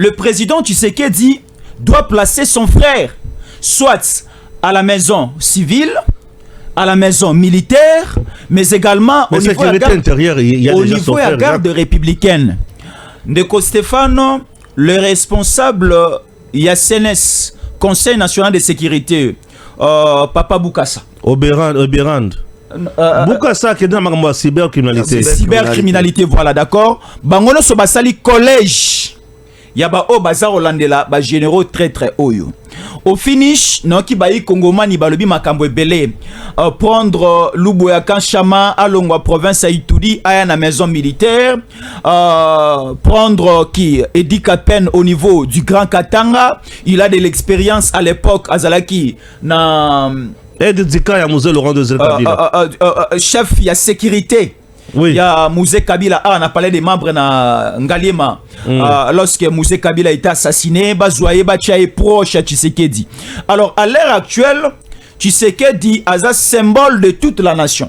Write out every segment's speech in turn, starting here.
le président Tshisekedi doit placer son frère soit à la maison civile, à la maison militaire, mais également au niveau de la garde républicaine. Ndeko Stéphano, le responsable Yassenes, Conseil national de sécurité, Papa Boukassa. Oberand. Boukassa qui est dans la cybercriminalité. Cybercriminalité, voilà, d'accord. Bangono Sobasali collège. Yaba o bazar Olandela, ba généraux très très haut. Au finish, Noki Bayi Kongomani Balobi Makambo Belé, prendre Luboya Kanchama à Longwa province à Ituri, à la maison militaire, prendre qui Edi Kapen au niveau du Grand Katanga, il a de l'expérience à l'époque, Azalaki, na. Chef, il y a sécurité. Oui. Il y a Mouzé Kabila, on a parlé des membres na Ngaliema. Lorsque Mouzé Kabila a été assassiné, Bazouaye Bacha est proche à Tshisekedi. Alors, à l'heure actuelle, Tshisekedi est un symbole de toute la nation.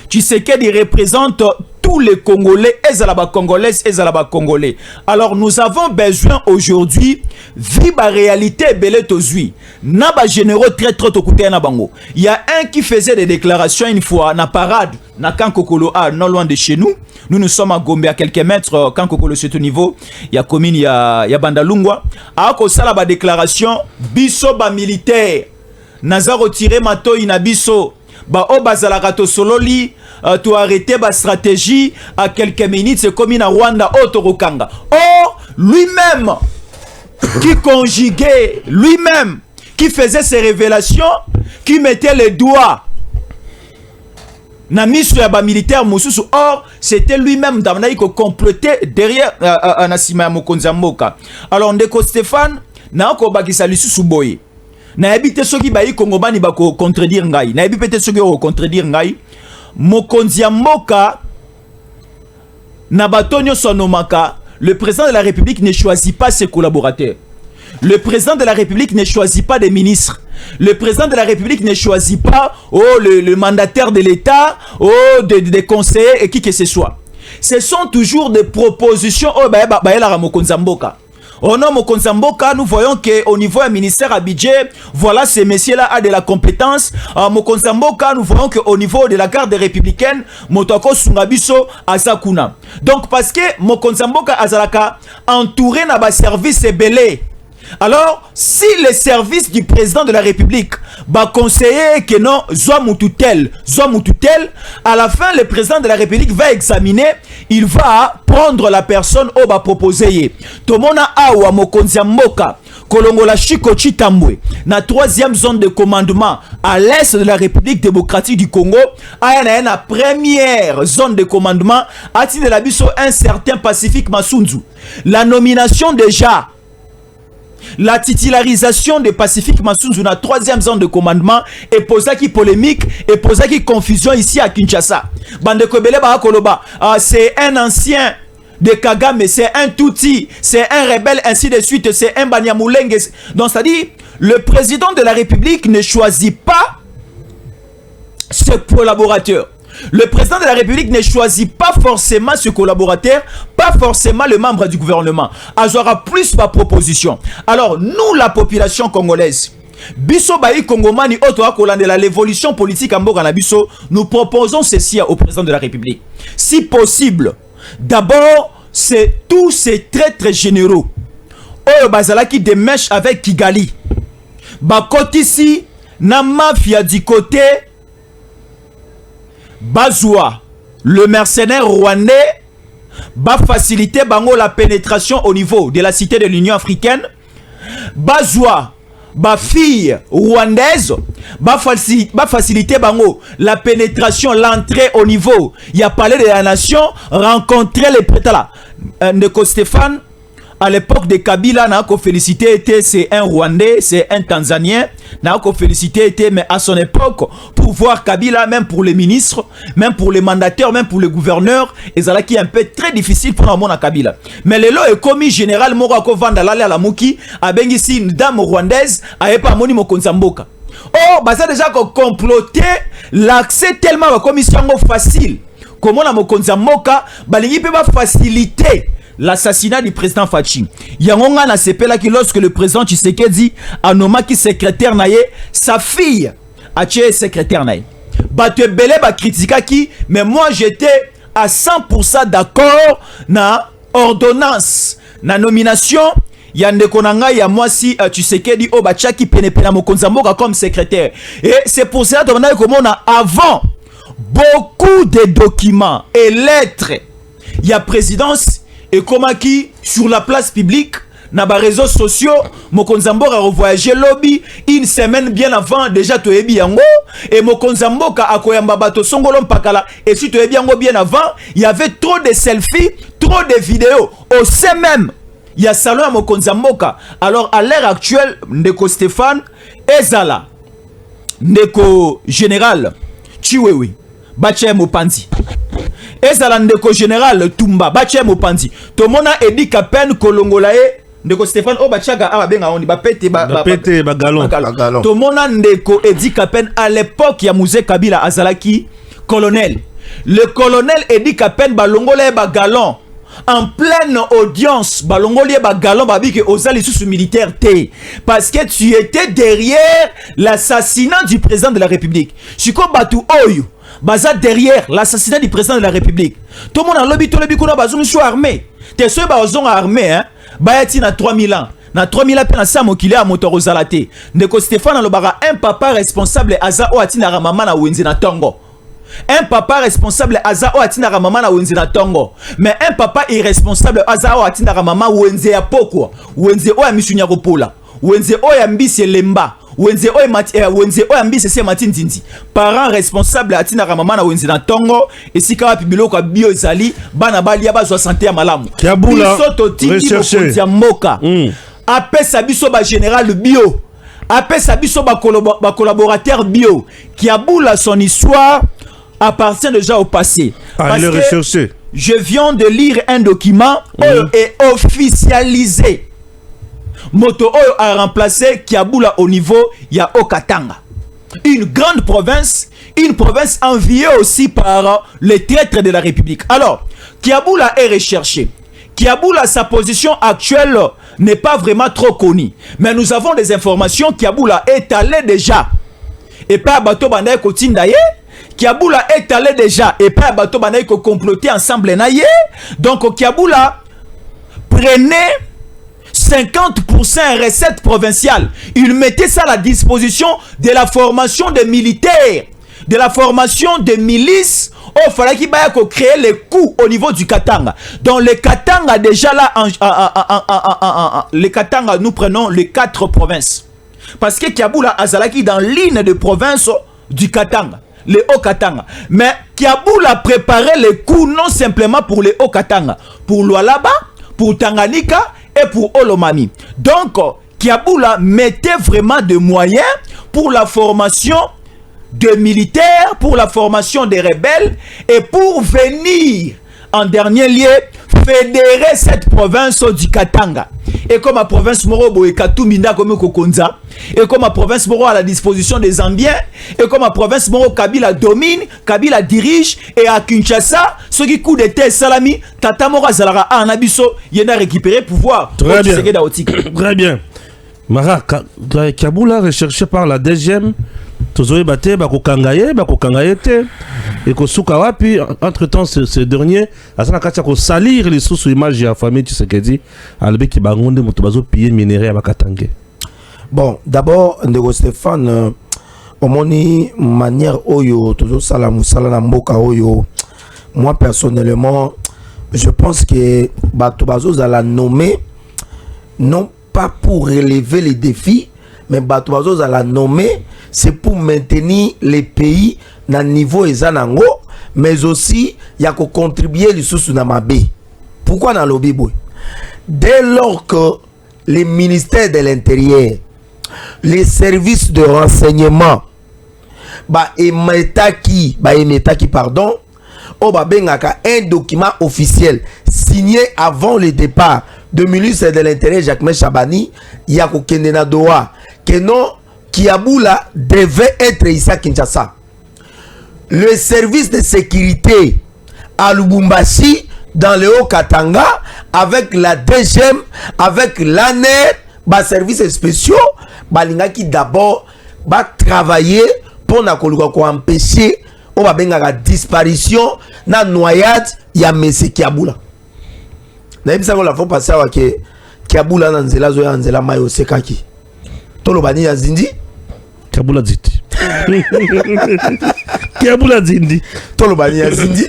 Tshisekedi représente tous les Congolais, et Zalaba Congolaises, et Zalaba Congolais. Alors, nous avons besoin aujourd'hui, vivre la réalité belé tozui. Naba généraux très trop côté na bango. Il y a un qui faisait des déclarations une fois, na parade, na Kankokolo A, non loin de chez nous. Nous sommes à Gombe, à quelques mètres, Kankokolo c'est au niveau. Il y a commune, il y a Bandalungwa. Ako sala ba déclaration, biso ba militaire. Naza retiré mato ina biso. Ba o bazala kato sololi. Tu as arrêté ma stratégie à quelques minutes, c'est comme in Rwanda, Otorokanga. Oh, lui-même, qui conjuguait, lui-même, qui faisait ses révélations, qui mettait les doigts na miso ya ba militaire Mosusu. Or, c'était lui-même d'Amnaï qui complotait derrière Anasima Mokonzi Mboka. Alors, Ndeko Stéphane, na ko bakisa lisusu boye. Na habite soki ba yi Kongomani ba ko contredire ngai. Na habite peut-être soki ko contredire ngai. Mokonzi Mboka Nabatonio Sonomaka, le président de la République ne choisit pas ses collaborateurs. Le président de la République ne choisit pas des ministres. Le président de la République ne choisit pas le mandataire de l'État, des conseillers et qui que ce soit. Ce sont toujours des propositions. Mokonzi Mboka. Au nom Mokonzi Mboka, nous voyons qu'au niveau du ministère à budget, voilà, ces messieurs-là ont de la compétence. Mokonzi Mboka, nous voyons qu'au niveau de la garde républicaine, Motoko Sungabiso Azakuna. Donc, parce que Mokonzi Mboka Azalaka entouré n'a pas service belé. Alors, si les services du président de la République va conseiller que non, Zouamoututel, à la fin, le président de la République va examiner, il va prendre la personne au va proposer. Tomona Awa Mokonzi Mboka, Kolongola Chiko Chitambwe, na 3e zone de commandement à l'est de la République démocratique du Congo, a la première zone de commandement, a de la biso un certain Pacifique Massunzu. La nomination déjà. La titularisation de Pacifique Massunzu na 3e zone de commandement et posa qui polémique et posa qui confusion ici à Kinshasa. Bande Kobele ba Koloba, c'est un ancien de Kagame, c'est un Tutsi, c'est un rebelle, ainsi de suite, c'est un Banyamulenge. Donc c'est-à-dire, le président de la République ne choisit pas ses collaborateurs. Le président de la République ne choisit pas forcément ce collaborateur, pas forcément le membre du gouvernement. Aura plus ma proposition. Alors, nous, la population congolaise, Biso Bayi Kongomani, l'évolution politique en Boga Biso, nous proposons ceci au président de la République. Si possible, d'abord, c'est tous ces traîtres généraux. Oyo Bazalaki des mèches avec Kigali. Bakotisi, na mafia du côté. Bazoua, le mercenaire rwandais, va faciliter bango la pénétration au niveau de la cité de l'Union africaine. Bazoua, ba fille rwandaise, va faciliter bango la pénétration, l'entrée au niveau. Il y a palais de la nation, rencontrer les prétala. Ndeko Stéphane, à l'époque de Kabila, n'a qu'au félicité était c'est un Rwandais, c'est un Tanzanien, n'a qu'au félicité était, mais à son époque, pour voir Kabila, même pour les ministres, même pour les mandataires, même pour les gouverneurs, et ça là qui est un peu très difficile pour le monde à Kabila. Mais le lot est commis général Morako Vandalale à la Mouki, à Bengisi, une dame rwandaise, à Epamoni Mokonzi Mboka. Oh, bah ça déjà qu'on complotait l'accès tellement à la commission facile. Comment la Mokonzi Mboka, bah il peut pas faciliter l'assassinat du président Fachi. Yangonga na sepela ki lorsque le président Tshisekedi a nommé qui secrétaire naye, sa fille a tué secrétaire naye. Bato belé ba critika ki, mais moi j'étais à 100% d'accord na ordonnance, na nomination ya ndeko nanga ya mwasi Tshisekedi o bachaki penepena mokonza mboka comme secrétaire. Et c'est pour cela que on a avant beaucoup de documents et lettres il y a présidence et comment qui sur la place publique na ba réseaux sociaux mokonza mboka revoyager lobby une semaine bien avant déjà to yebi yango et mokonza mboka akoyamba bato songolo mpakala et si to yebi yango bien avant il y avait trop de selfies, trop de vidéos au sein même il y a salon à mokonza mboka. Alors à l'heure actuelle ndeko Stéphane ezala ndeko général Chiwewe Bache Mopanzi ezala ndeko général Tumba Bache Mopanzi tomona Edi Kapen kolongola e ndeko Stéphane o bachaka abenga oni bapete bagalon tomona ndeko Edi Kapen à l'époque ya Mouzé Kabila azalaki colonel. Le colonel Edi Kapen balongola bagalon en pleine audience balongoli bagalon babike ozali sous militaire T parce que tu étais derrière l'assassinat du président de la République. Chiko batu oyo baza derrière l'assassinat du président de la République. Tout le monde a lobby kuna bazou sou armé. T'es sûr bazou armé hein? Bayati na 3000 ans. Na 3000 ans pe na sa mokile a moto rozalate. Ndeko Stéphane lobara un papa responsable aza o atina ramama na wenze na tongo. Un papa responsable aza o atina ramama na wenze na tongo. Mais un papa irresponsable aza o atina ramama wenze ya poko. Wenze o ya misunya kopola. Wenze o ya mbisi lemba. Wenze o ya mbisi se matindindi. Parents responsable atina ramama na wenze na tongo. Et si kawa pibilo kwa bio ezali bana balia bazwa santé ya malamu. Kiabula recherche moka. Apesa biso ba général bio. Apesa biso ba collaborateur bio. Kiabula son histoire appartient déjà au passé. Parce que je viens de lire un document et officialisé. Moto Oyo a remplacé Kiabula au niveau ya Okatanga. Une grande province, une province enviée aussi par les traîtres de la République. Alors, Kiabula est recherché. Kiabula, sa position actuelle n'est pas vraiment trop connue. Mais nous avons des informations. Kiabula est allé déjà. Et pas Bato Bandaye Kotindaye. Kiabula est allé déjà. Et pas Bato Bandaye comploter ensemble. Donc Kiabula prenait 50% recettes provinciales. Il mettait ça à la disposition de la formation des militaires, de la formation des milices. Il fallait qu'il créer les coûts au niveau du Katanga. Donc le Katanga déjà là, le Katanga, nous prenons les 4 provinces. Parce que Kiabula Azalaki dans l'île de province du Katanga, le Haut-Katanga. Mais Kiabula préparait les coûts non simplement pour le Haut-Katanga, pour Lualaba, pour Tanganyika et pour Olomami. Donc, Kiabula mettait vraiment des moyens pour la formation des militaires, pour la formation des rebelles et pour venir, en dernier lieu, fédérer cette province du Katanga. Et comme la province Moro et Katuminda comme Kokonza, et comme la province Moro à la disposition des Zambiens, et comme la province Moro Kabila domine, Kabila dirige, et à Kinshasa, ce qui coup d'état Salami, Tata Mora Zalara a un abisso, il y a récupéré pouvoir. Très bien. Très bien. Mara, Kiabula recherché par la DGM, Tozoé Bate, Bakokangaye te, et Kosuka Wapi, entre-temps, ce dernier, Asana Katia ko salir les sous-images de la famille Tshisekedi, Albe qui bangonde motobazo piller minerai à Bakatangue. Bon, d'abord, Ndeko Stéphane, omoni manière oyo, Tozo Salamusala na mboka oyo, moi personnellement, je pense que Batobazo la nommer, non pas pour relever les défis, mais Batobazo la nommer, c'est pour maintenir les pays dans le niveau ezanango, mais aussi il y a qu'à contribuer les sous na mabé. Pourquoi dans lobby boy? Dès lors que les ministères de l'Intérieur, les services de renseignement, emetaki pardon, un document officiel signé avant le départ du ministre de l'Intérieur Jacques Chabani, il y a qu'à Doha que non Kiabula devait être ici à Kinshasa. Le service de sécurité à Lubumbashi, dans le Haut-Katanga, avec la DGM, avec l'ANER, ba services spéciaux, balingaki d'abord ba travailler pour na koluka ko empêcher on va benga la disparition na noyade ya Messi Kiabula. Na yebisa ko la fois passer wa ke Kiabula na nzela zo ya nzela mayo sekaki. Tolo bani ya zindi Kiabula ziti. Kiabula zindi. Tolo bani ya zindi.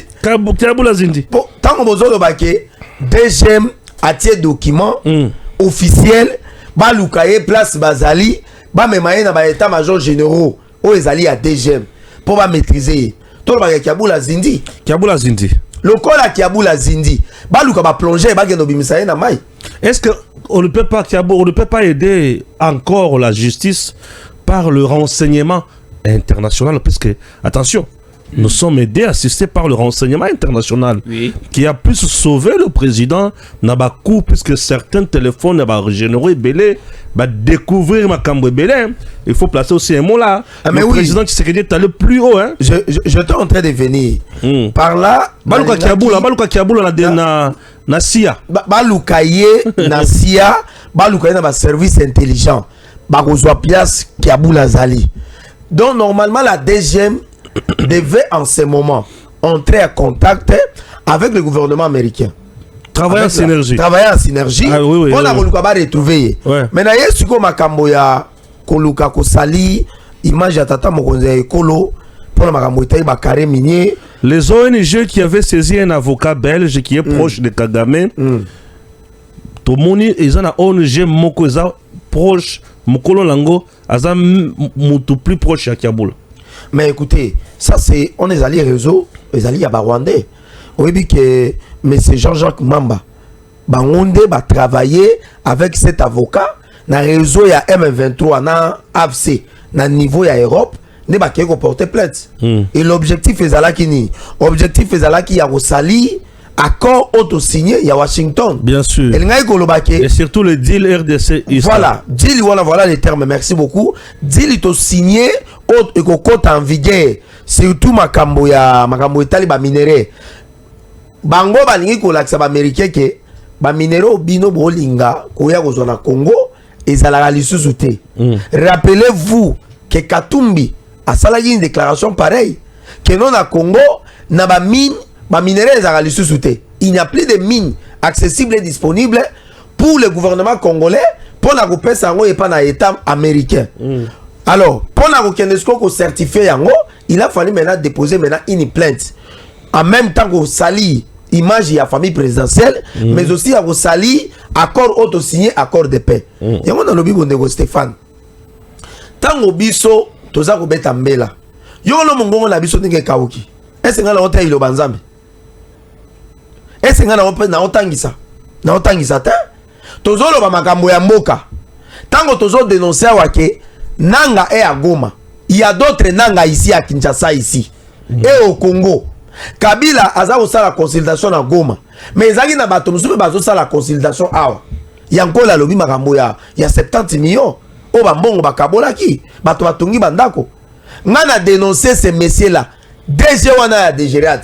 Kiabula zindi. Po tango bozolo ba ke DGM atie document officiel ba lukaye place bazali ba memaye na ba état major généraux o ezali à DGM pour ba maîtriser. Tolo ba Kiabula zindi. Kiabula zindi. Lokola Kiabula zindi ba luka ba plonger ba geno bimisa na mai. Est-ce que on ne peut pas aider encore la justice par le renseignement international, puisque attention, nous sommes aidés, assistés par le renseignement international, qui a pu sauver le président Nabakou, puisque certains téléphones généraux belé, découvrir ma cambre belé. Il faut placer aussi un mot là. Le président Tshisekedi est allé plus haut. Hein? Je suis en train de venir. Par là, Baluka Kiabula na SIA. Balukaye na SIA, Balukaye na service intelligent. Bakozwa place Kiabula Zali. Donc normalement la DGM devait en ce moment entrer en contact avec le gouvernement américain. Travailler en synergie. Travailler en synergie. Ah, oui, on a retrouvé. Mais na yesuko makambo ya koluka kosali image ya tata mokonzi ekolo pour makambo etayi ba carré minier. Les ONG qui avaient saisi un avocat belge qui est proche de Kagame. Tomoni ils ont un ONG moko eza proche mokolo lango aza mutu plus proche à Kiabula. Mais écoutez, ça c'est on est allé réseau, les alliés à Rwandais. On dit que M. Jean-Jacques Mamba Bangonde va travailler avec cet avocat dans le réseau ya M23 na AFC na niveau ya Europe ne ba ko porter plainte. Et l'objectif est là qui objectif est là qui ya sali accord auto-signé il y a Washington. Bien sûr. Et surtout le deal RDC. Voilà, deal voilà les termes, merci beaucoup. Deal est signé et côté en vigueur. Surtout makambo etali ba minéré. Bango balingi ko laksa ba américain ke ba minéraux bino bolinga ko ya ko na Congo ezalaka lisusu te. Rappelez-vous que Katumbi a salagi une déclaration pareille que non na Congo na ba mine ba minéraux ezalaka lisusu te. Il n'y a plus de mines accessibles et disponibles pour le gouvernement congolais pour na ko pesa ngo et pas na état américain. Alors, pour na ko kenesko ko certifier yango, il a fallu maintenant déposer maintenant une plainte. En même temps que sali image de la famille présidentielle, mais aussi à sali accord auto-signé, accord de paix. Il y a un lobby de Stéphane. Tant que biso, toza ko beta mbela. Yo lo mongongo na biso ninge kauki. Est-ce que ngala ota ilo banzambe? Est-ce que ngala na otangisa? Na otangisa ta? Tozo lo ba makambo ya mboka. Tango tozo dénoncer wake nanga et à Goma. Il y a d'autres nanga ici à Kinshasa ici. Et au Congo. Kabila aza osa la consultation à Goma. Mais ezaki na bato musupe bazo sa la consultation awa. Yanko la lobi makambo ya 70 millions. O bambongo bakabola ki. Bato batongi bandako. Ngana dénoncer ces messieurs là. DG wana ya DGRAT.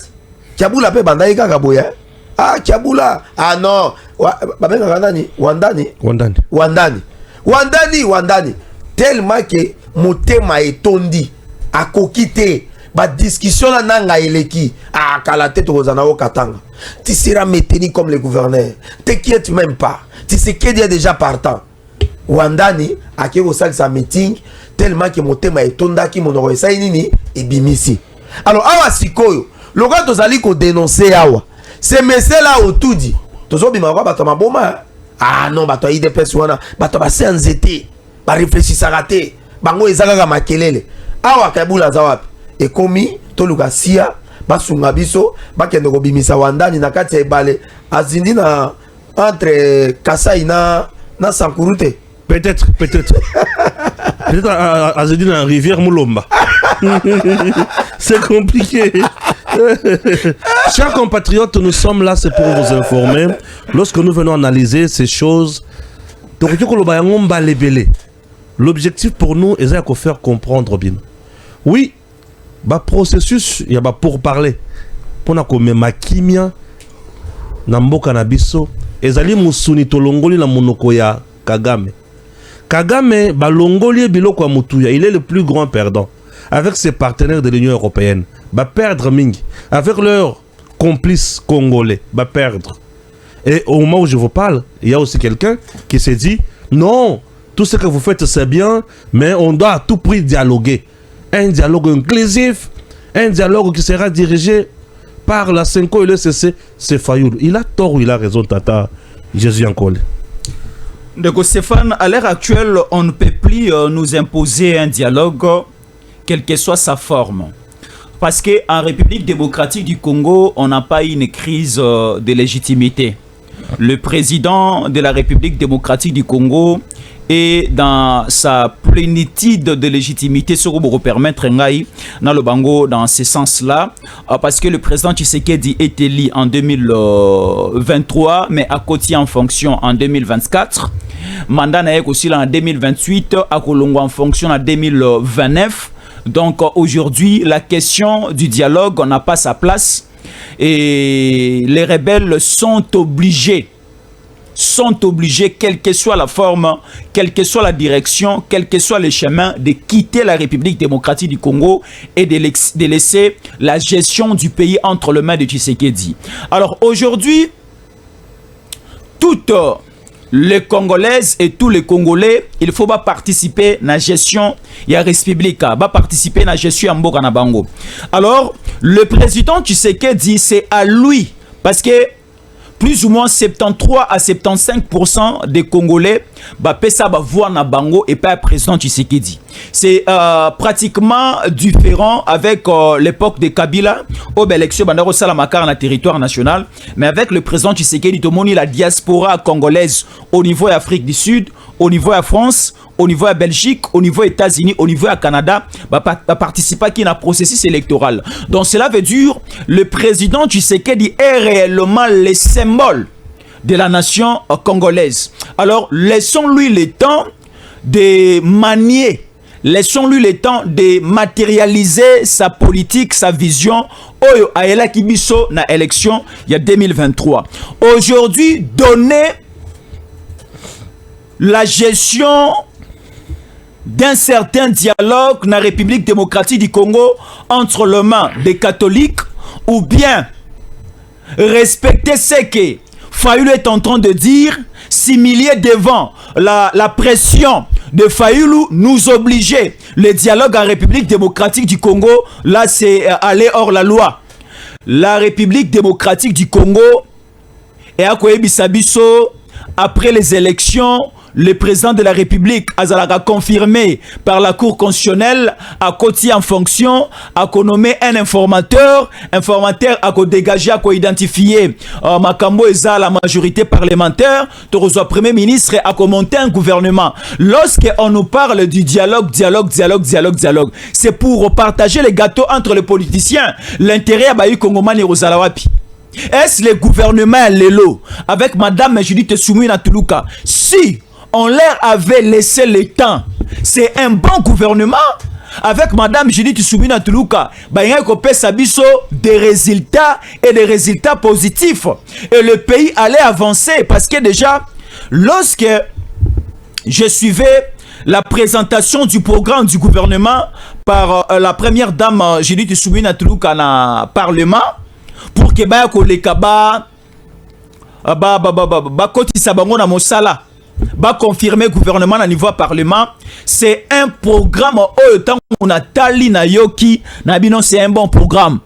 Kiabula pe bandai kaka boya. Ah Kiabula. Ah non. Babenga kanani? Wandani. Tellement que motema etondi akokite ba discussion na nanga eleki a kala tête ozana o katanga. Tu seras maintenu comme le gouverneur. T'inquiète même pas. Tu sais qu'il est déjà partant. Wandani a ke osal sa meeting tellement que motema etonda ki monoro esai nini et bimisi. Alors awa sikoyo, le gars tozali ko dénoncer awa. Ces messieurs là autour dit, tozo bima ba bato maboma. Ah non, bato IDPS wana, bato ba senzeté. Ba réfléchir raté bango ezaka makelele awa Kabula zawapi ekomi toluka sia basunga biso bakende ko bimisa Wandani na kati ebale azindi na entre Kasai na Sankurute peut-être azindi na rivière Mulomba. C'est compliqué. Chers compatriotes, nous sommes là, c'est pour vous informer. Lorsque nous venons analyser ces choses, l'objectif pour nous est de faire comprendre bien. Oui, le processus, il y a pour parler. Pour que ma kimia, nambo canabiso, ezali musuni tolongoli na monoko ya Kagame. Kagame balongoli biloko ya mutuya, il est le plus grand perdant. Avec ses partenaires de l'Union européenne, va perdre mingi. Avec leurs complices congolais, va perdre. Et au moment où je vous parle, il y a aussi quelqu'un qui s'est dit non, tout ce que vous faites c'est bien, mais on doit à tout prix dialoguer. Un dialogue inclusif, un dialogue qui sera dirigé par la Senko et le CC, c'est Fayoulou. Il a tort ou il a raison, Tata Jésus Ankole. Donc Stéphane, à l'heure actuelle, on ne peut plus nous imposer un dialogue, quelle que soit sa forme. Parce qu'en République démocratique du Congo, on n'a pas une crise de légitimité. Le président de la République démocratique du Congo est dans sa plénitude de légitimité, ce que vous permettre dans le Bango dans ce sens-là, parce que le président Tshisekedi est élu en 2023, mais à côté en fonction en 2024. Mandat naïk aussi là en 2028, à Kolongo en fonction en 2029. Donc aujourd'hui, la question du dialogue n'a pas sa place et les rebelles sont obligés, quelle que soit la forme, quelle que soit la direction, quel que soit le chemin, de quitter la République démocratique du Congo et de laisser la gestion du pays entre les mains de Tshisekedi. Alors aujourd'hui, toutes les Congolaises et tous les Congolais, il faut pas participer à la gestion de la République, pas participer à la gestion de Mboka na Bango. Alors, le président Tshisekedi, c'est à lui, parce que plus ou moins 73 à 75% des Congolais pesa voix na Bango et pas le président Tshisekedi. C'est pratiquement différent avec l'époque de Kabila au l'élection bandaro salamakar na territoire national, mais avec le président Tshisekedi tomoni la diaspora congolaise au niveau de l'Afrique du Sud, au niveau de la France, au niveau de Belgique, au niveau des États-Unis, au niveau du Canada, participer à un processus électoral. Donc cela veut dire le président Tshisekedi est réellement le symbole de la nation congolaise. Alors laissons-lui le temps de manier, laissons-lui le temps de matérialiser sa politique, sa vision. Oyo aela kibiso na élection il y a 2023. Aujourd'hui, donner la gestion d'un certain dialogue dans la République démocratique du Congo entre les mains des catholiques, ou bien respecter ce que Fayoulou est en train de dire, s'humilier devant la pression de Fayoulou, nous obliger. Le dialogue en République démocratique du Congo, là c'est aller hors la loi. La République démocratique du Congo est à Koyebisabiso après les élections. Le président de la République a confirmé par la Cour constitutionnelle à côté en fonction, à nommer un informateur à dégager, à identifier Makambo Eza la majorité parlementaire, le premier ministre à monter un gouvernement. Lorsqu'on nous parle du dialogue, c'est pour partager les gâteaux entre les politiciens. L'intérêt à Bayi Kongoman et Rosalawapi. Est-ce le gouvernement Lelo avec Madame Judith Soumina Toulouka? Si on leur avait laissé le temps, c'est un bon gouvernement. Avec Madame Judith Soumina Toulouka, il y a des résultats et des résultats positifs. Et le pays allait avancer parce que déjà, lorsque je suivais la présentation du programme du gouvernement par la première dame Judith Soumina Toulouka dans le Parlement, pour que les kaba kotisa bango na mosala ba confirmer gouvernement à niveau parlement, c'est un programme autant on a tali na yoki na bino, c'est un bon programme.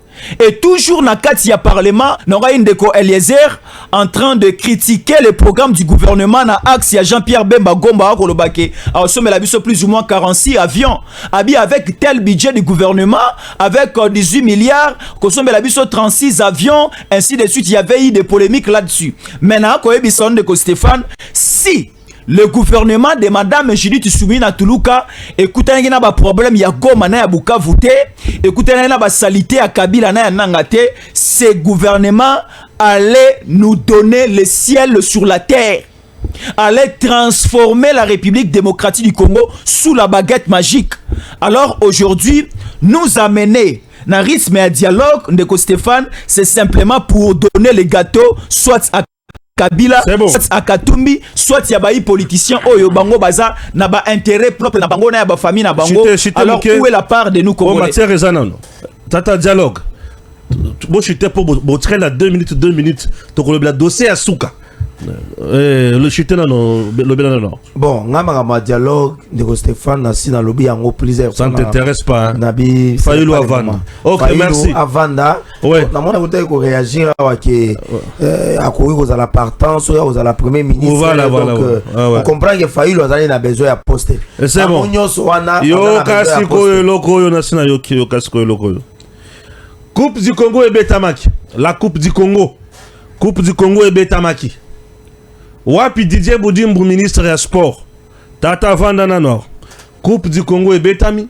Et toujours na katia parlement, n'aura une déco Eliezer en train de critiquer le programme du gouvernement na axe ya Jean-Pierre Bemba Gomba Kolobake. Alors somme la biso plus ou moins 46 avions. Abi avec tel budget du gouvernement avec 18 milliards, consomme la biso 36 avions, ainsi de suite, il y avait eu des polémiques là-dessus. Maintenant ko ebison de Stéphane, si le gouvernement de Madame Judith Soumina Toulouka, écoutez, il y a un problème, il y a Goma na Bukavu te, écoutez, il y a une salité à Kabila na Nangate, ce gouvernement allait nous donner le ciel sur la terre, allait transformer la République démocratique du Congo sous la baguette magique. Alors aujourd'hui, nous amener dans rythme et dialogue de Stéphane, c'est simplement pour donner les gâteaux soit à Kabila, bon. soit à Katumbi, soit ya bayi politicien oyo bango baza na ba intérêt propre na bango na ba famille na bango. Alors où est la part de nous Congolais? En matière raisonnable, tata dialogue. Bon, je suis pour montrer la 2 minutes, donc le dossier à Souka. Le chute non, le bénin non. Bon, ngama dialogue de Stéphane Nassi dans lobby en plusieurs. Ça ne t'intéresse pas. Nabi Fayulu Avanda. Ok, merci. Avanda. Ouais. Na mona côté ko réagir à courir aux à la partance aux à la premier ministre. Voilà, donc on comprend que Fayulu a besoin à poster. C'est bon. Yo kasiko loko yo nasina yo kasiko loko. Coupe du Congo et Betamaki. La Coupe du Congo. Coupe du Congo et Betamaki. Wapi Didier Boudimbu, ministre des Sports. Tata Vandana Nord. Coupe du Congo et Betami.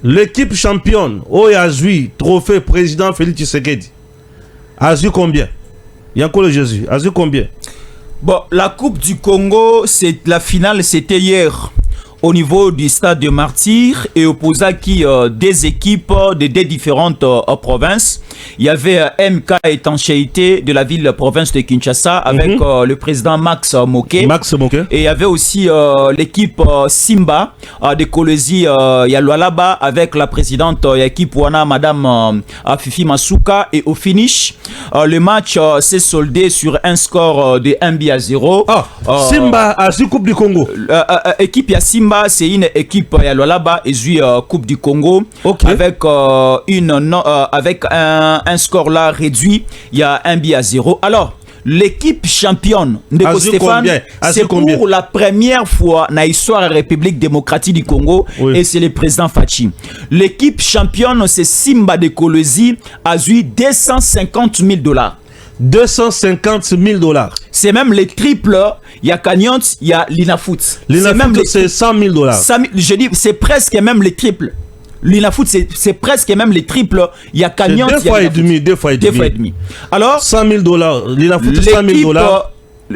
L'équipe championne. Oyazui, trophée président Félix Tshisekedi. Azu combien? Yankole Jésus. Azu combien? Bon, la Coupe du Congo, la finale, c'était hier. Au niveau du stade de Martyrs et opposa qui des équipes de des différentes provinces. Il y avait MK Étanchéité de la ville-province de Kinshasa avec le président Max Moké. Et il y avait aussi l'équipe Simba de Kolwezi Yalwalaba avec la présidente l'équipe Wana Madame Fifi Masuka. Et au finish, le match s'est soldé sur un score de 1-0. Simba a su Coupe du Congo. Équipe ya Simba, c'est une équipe là-bas et Coupe du Congo avec avec un score là réduit, il y a 1-0. Alors l'équipe championne de Stéphane, c'est pour la première fois dans l'histoire de la République démocratique du Congo et c'est le président Fachi. L'équipe championne, c'est Simba de Kolwezi, a eu $250,000. 250 000 $. C'est même les triples. Il y a Kanyont, il y a Linafoot. Linafoot, c'est 100 000 $. Je dis, c'est presque même les triples. Linafoot, c'est presque même les triples. Il y a Kanyont. Deux fois et demi. Alors, 100 000 $. Linafoot, 100 000 $.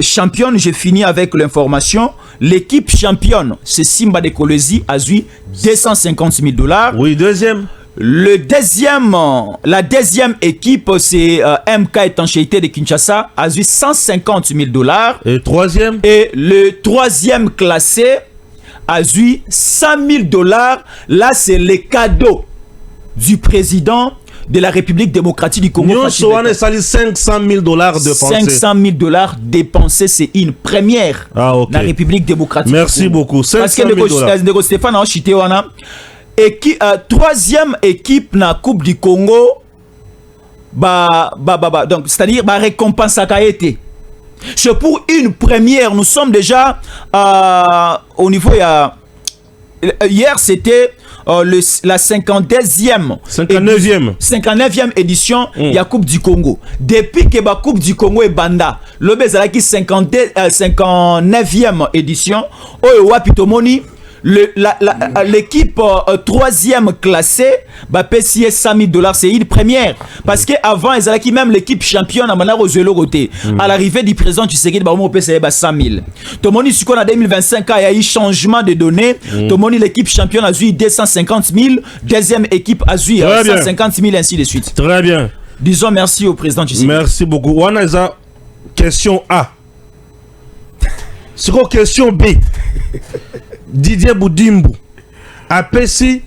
Championne, j'ai fini avec l'information. L'équipe championne, c'est Simba de Kolwezi, a eu $250 000. Oui, deuxième. La deuxième équipe, c'est MK Étanchéité de Kinshasa, a eu $150 000. Et troisième? Et le troisième classé a eu $100 000. Là, c'est le cadeau du président de la République démocratique du Congo. Nous sommes 500 000 $ dépensés. 500 000 $ dépensés, c'est une première dans la République démocratique. Merci beaucoup. 500 000 $. Parce que Stéphane a chité troisième équipe na Coupe du Congo, donc c'est-à-dire récompense a été. C'est pour une première. Nous sommes déjà au niveau hier c'était la 59e édition de la Coupe du Congo. Depuis que la Coupe du Congo est banda, le bezalaki 59e édition, Wapitomoni. L'équipe troisième classée paie $100 000, c'est une première parce que avant ils allaient même l'équipe championne à l'arrivée du président Tshisekedi on paie 100 000. Tout le monde ici en 2025 il y a eu changement de données. Tout le monde l'équipe championne a eu 250 000, deuxième équipe a eu 150 000 ainsi de suite. Très bien. Disons merci au président Tshisekedi. Merci beaucoup. On a question A. Sur question B. Didier Boudimbu a payé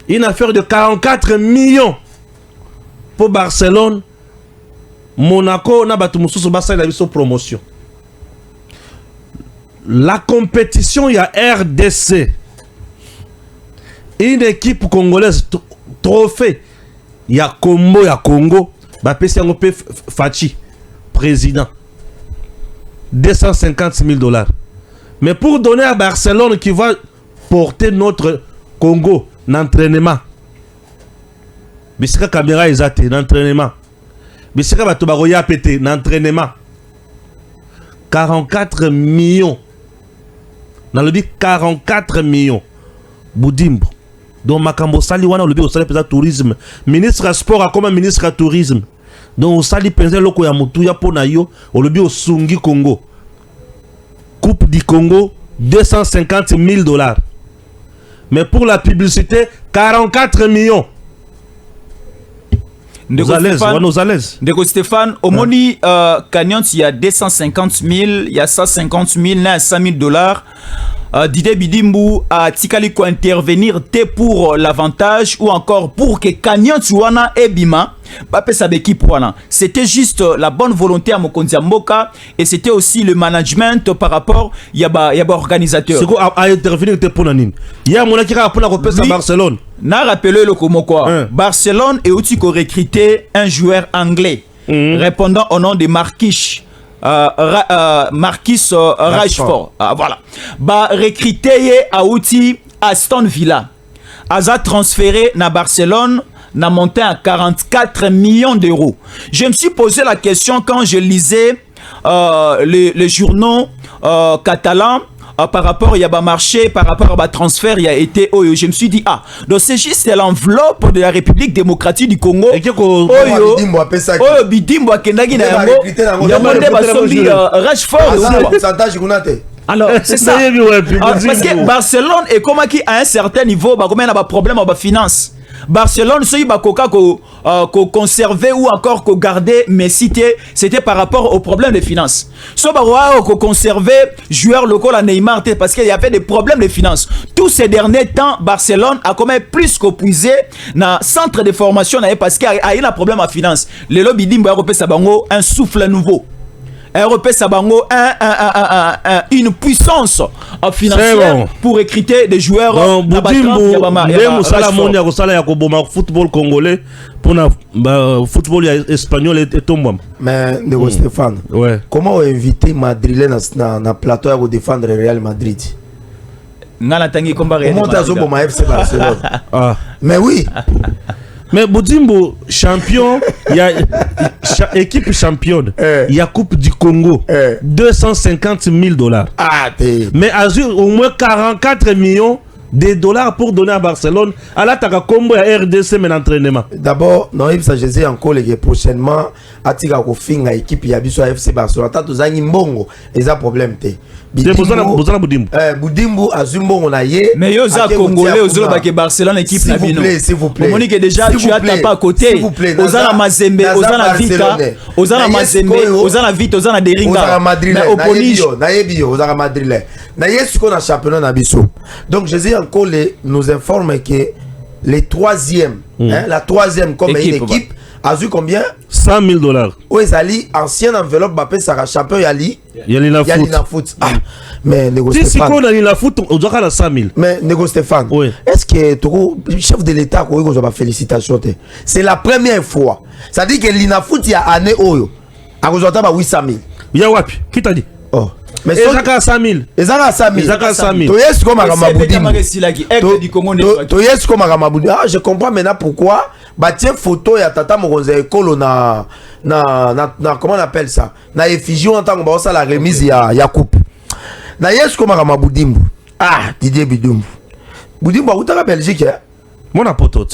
une affaire de 44 millions pour Barcelone, Monaco, Nabatumusu, Bassa, il a eu son promotion. La compétition, il y a RDC, une équipe congolaise, trophée, il y a Combo, il y a Congo, Bapé Fachi, président, 250 000 $. Mais pour donner à Barcelone qui va porter notre Congo l'entraînement, Bissika caméra exacte l'entraînement, Bissika Batobaroya pété l'entraînement, 44 millions. Dans le but 44 millions. Boudimbu. Donc Makambo Sali wana le but au Sali pesa tourisme. Ministre sport a comme ministre tourisme. Donc au Sali penser loko ya mutu ya pona yo au le but au Sungi Congo. Coupe du Congo, 250 000 $. Mais pour la publicité, 44 millions. Nos à l'aise. Ndeko Stéphane, au moni Canyon, il y a 250 000, il y a 150 000, il y a 100 000 dollars. Didier Bidimbu a tikali ko intervenir pour l'avantage ou encore pour que Canyon Tuana et Bima pas sa équipe wana. C'était juste la bonne volonté à Mokonzi Mboka et c'était aussi le management par rapport yaba organisateur. C'est quoi à intervenir pour nanine. Il y a mon akira pour la repêche à Barcelone. Na rappelé le comment quoi. Barcelone et outil ko recruter un joueur anglais répondant au nom de Marquis Rashford. Voilà. Bah recruter à outil Aston Villa. Aza transféré na Barcelone n'a monté à 44 millions d'euros. Je me suis posé la question quand je lisais les journaux catalans par rapport à Yaba marché, par rapport à transfert, il a été je me suis dit donc c'est juste l'enveloppe de la République démocratique du Congo. Bidimbo Kendagi na yango. Yamonde basombi Rashford. Alors c'est ça. Parce que Barcelone est comme qui à un certain niveau bah comme un problème à finance. Barcelone ceux bakoka ko conserver ou encore ko garder mais c'était par rapport au problème de finances. So ba ko conserver joueurs locaux à Neymar parce qu'il y avait des problèmes de finances. Tous ces derniers temps Barcelone a quand même plus qu'épuisé na centre de formation parce qu'il y a un problème à finance. Le lobby dimba européen sabango un souffle nouveau. Européen Sabango une puissance financière pour recruter des joueurs football congolais pour football espagnol et tombam. Mais Stéphane, comment inviter Madrilène dans le plateau pour défendre le Real Madrid? Mais oui. Mais Boudimbo, champion, il y a équipe championne, il y a Coupe du Congo, 250 000 dollars. Mais Azur, au moins 44 millions de dollars pour donner à Barcelone. À la Combo et RDC, mais l'entraînement. D'abord, non, il s'agit encore prochainement à Tiga Kofinga, équipe, il y a besoin FC Barcelone. Tant que Zangi Mbongo, il y a un problème. Boudimbo Azumbo on a yé mais yo za congolais aux ba ke Barcelone équipe na bino s'il vous plaît monique déjà tu as tapé à côté ozana Mazembe ozana Vita ozana Mazembe ozana Vita ozana Deringa mais au Ponige na yebio ozana Madrilène na yesuko na championnat na biso. Donc je dis encore nous informe que les troisième la troisième comme une équipe a vu combien 100 000 dollars. Oui, Zali, ancienne enveloppe, Bappé Sarah champion Yali. Yali na foot. Mais négocier. Si on a la foot, on doit faire 100 000. Mais négocier Stéphane. Oui. Est-ce que le chef de l'État, qu'on a félicitations. C'est la première fois. Ça dit que l'ina foot il y a année Oyo. À cause de 800 000. Yawapi, qui t'a dit? Oh. Mais c'est ça 100 000. Et ça 100 000. Ça 100 000. Tu es comme Ramaboudi. Ah, je comprends maintenant pourquoi. Bah tiens photo ya tata mokonze ekolo na comment on appelle ça na effigie en tant que ba ça la remise ya coupe na yes comme Ramaboudimbu Didier Bidumbu Boudimbu utaka Belgique mon apoto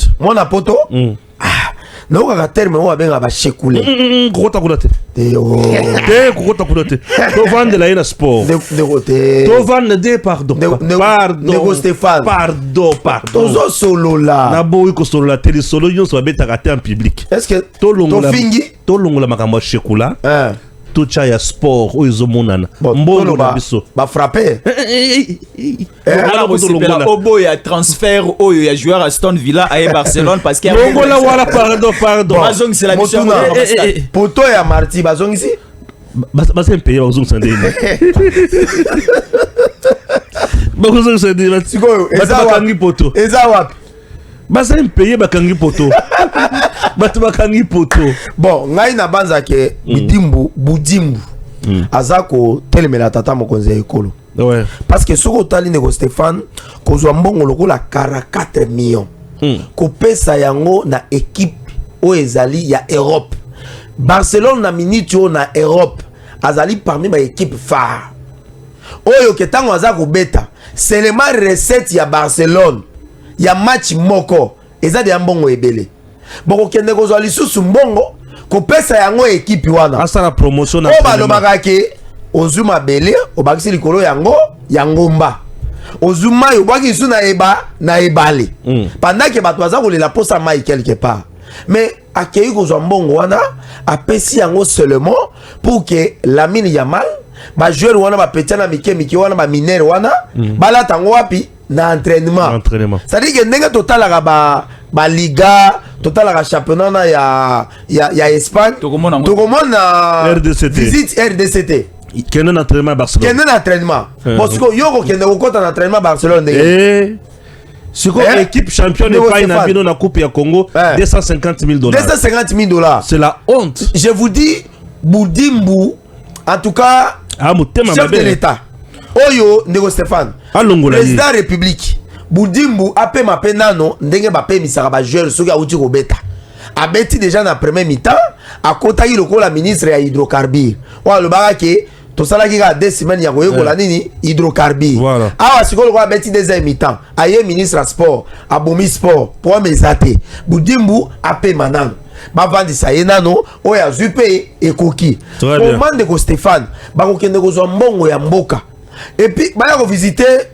non ka terme on abenga ba chekoule kokota kulate te kokota kulate to vendre la ina sport to vendre de pardon nego Stéphane pardon tozo solo là na boy ko solo la télé solo yon so beta raté en public est-ce que to longola makambo chekula to chaya sport oyo monana mbolo na biso ba frapper obo ya transfert oyo ya joueur Aston Villa à Barcelone parce qu'il y a longola wala pardon bazong c'est la mission poto ya Marti bazong ici bazong payer bazong sandene bazong sandene sikoyo bakangi poto eza wapi basa payer bakangi poto bakangi poto. Bon ngai na banza ke Boudimbu azako telemela tata mokonze ekolo. Ouais. Parce que soko tali nego Stéphane kozwa mbongo lokola 44 millions. Ko pesa yango na équipe o ezali ya Europe. Barcelone na minute na Europe azali parmi ba équipe phare. Oyo ke tango azako beta, c'est le mal recette ya Barcelone. Ya match moko eza de mbongo ebele. Boko kende kozwa lisusu mbongo ko pesa yango équipe wana. Asa la promotion na. O balobaka ke ozuma bele obakisi likolo yango yangomba. Ozuma yo baki su na ebale. Pendant que bato baza kolela posa mai quelque part. mais akei ko mbongo wana apesi yango seulement pour que Lamine Yamal ba joueur wana ba petana mike wana ba mineur wana bala tango wapi na entraînement. Ça dit que ndenge total ba liga total la championnat na ya Espagne to komona visite RDCT kende na entraînement Barcelone kende na entraînement parce que yoko kende ko kota na entraînement Barcelone c'est quoi l'équipe championne de pas na bino na coupe ya Congo $250,000 $250,000 c'est la honte. Je vous dis Boudimbu en tout cas chef de l'état oyo Nego Stéphane président de la République Boudimbu ape mape nano ndenge bape misaka ba joueur soki auti ko beta abeti déjà na premier mi-temps akotaki lokola ministre ya hydrocarbures wa lo barake to salaki ka 2 semaines ya koyekola nini hydrocarbures awa sikolo ko abeti deuxième mi-temps aye ministre ya sport abomi sport pour mesate Boudimbu ape manano bavandisa ye nano oyo azwi mpe ekoki komande ko Stéphane bakokende kozwa mbongo ya mboka et puis baya kovisite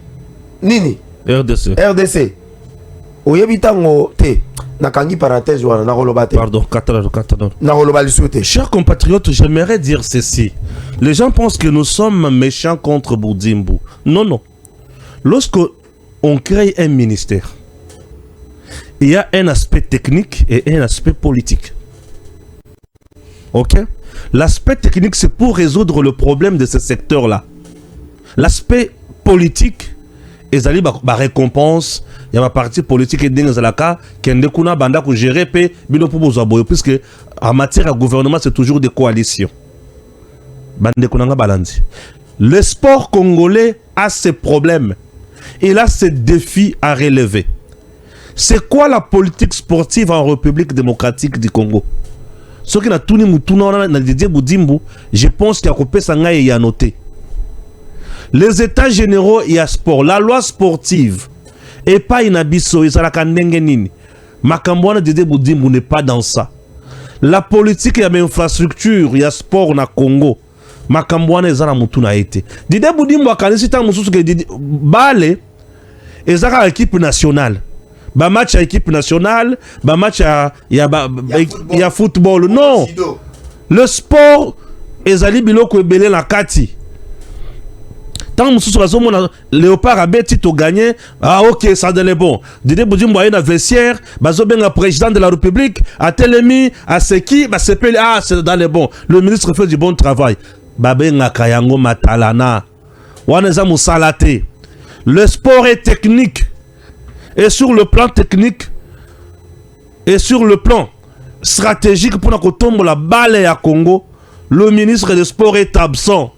nini RDC oyebi tango te nakangi parenthèse wana nakoloba te pardon nakoloba lisusu te. Chers compatriotes, j'aimerais dire ceci. Les gens pensent que nous sommes méchants contre Boudimbu. Non. Lorsque on crée un ministère, il y a un aspect technique et un aspect politique. Ok? L'aspect technique, c'est pour résoudre le problème de ce secteur-là. L'aspect politique, et zali ba récompense, il y a ma partie politique et dingue zalaka, kende kuna banda ko gérer pe bino pour bozo boyo, puisque en matière de gouvernement c'est toujours des coalitions. Bande kuna nga balandi. Le sport congolais a ses problèmes. Il a ses défis à relever. C'est quoi la politique sportive en République démocratique du Congo? Ce qui n'a tout ni mutuna na Didier Boudimbu, je pense qu'il y a coupé sanga et y a noté. Les états généraux et à sport, la loi sportive et pas inabiso et ça la kandenge nini. Makambwana Didier Boudimbu n'est pas dans ça. La politique et l'infrastructure et à sport na Congo. Makambwana ezana mutuna été. Didier Boudimbu akanisi ta mususu ke bale ezaka équipe nationale. Ba match à équipe nationale, ba match à ya football. Non. Le sport ezali biloko ebele la kati. Tant mususu bazomona Léopard abeti to gagner, ah OK, ça donne bon. Didier Boudimbu a un vestiaire, bazobenga président de la République, a Telemi, a Seki, ba sepeli ah c'est dans les bons. Le ministre fait du bon travail. Babenga kayango matalana. Waneza musalate. Le sport est technique. Et sur le plan technique et sur le plan stratégique pour que la balle à Congo, le ministre des Sports est absent.